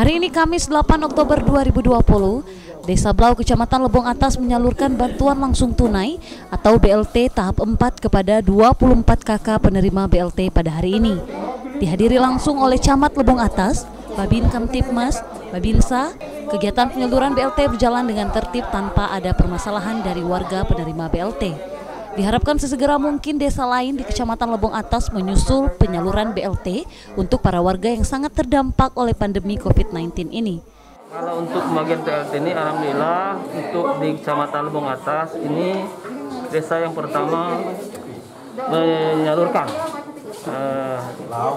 Hari ini Kamis 8 Oktober 2020, Desa Blau Kecamatan Lebong Atas menyalurkan bantuan langsung tunai atau BLT tahap 4 kepada 24 kakak penerima BLT pada hari ini. Dihadiri langsung oleh Camat Lebong Atas, Babin Kamtipmas, Babinsa. Kegiatan penyaluran BLT berjalan dengan tertib tanpa ada permasalahan dari warga penerima BLT. Diharapkan sesegera mungkin desa lain di Kecamatan Lebong Atas menyusul penyaluran BLT untuk para warga yang sangat terdampak oleh pandemi COVID-19 ini. Kalau untuk pembagian BLT ini, alhamdulillah untuk di Kecamatan Lebong Atas ini desa yang pertama menyalurkan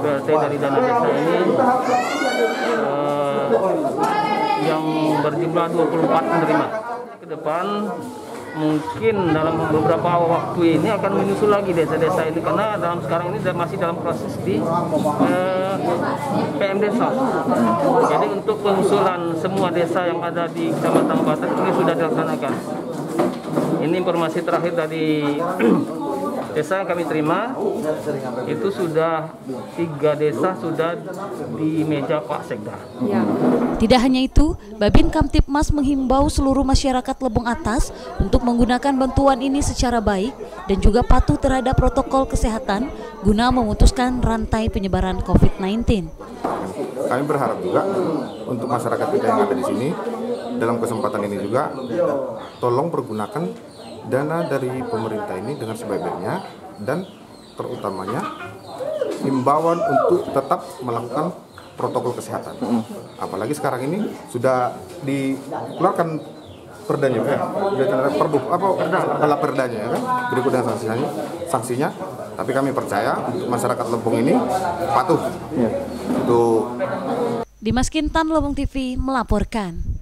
BLT dari dana desa ini yang berjumlah 24 penerima. Ke depan mungkin dalam beberapa waktu ini akan menyusul lagi desa-desa ini karena sekarang ini masih dalam proses di PM desa. Jadi untuk pengusulan semua desa yang ada di Kecamatan Batas ini sudah dilaksanakan. Ini informasi terakhir dari desa yang kami terima, itu sudah 3 desa sudah di meja Pak Sekda. Ya. Tidak hanya itu, Babin Kamtipmas menghimbau seluruh masyarakat Lebong Atas untuk menggunakan bantuan ini secara baik dan juga patuh terhadap protokol kesehatan guna memutuskan rantai penyebaran COVID-19. Kami berharap juga untuk masyarakat kita yang ada di sini, dalam kesempatan ini juga tolong pergunakan dana dari pemerintah ini dengan sebaik-baiknya dan terutamanya himbauan untuk tetap melakukan protokol kesehatan. Apalagi sekarang ini sudah dikeluarkan perdanya, perdanya ya kan, berikut dengan sanksinya. Tapi kami percaya untuk masyarakat Lebong ini patuh. Untuk Dimas Kintan, Lebong TV melaporkan.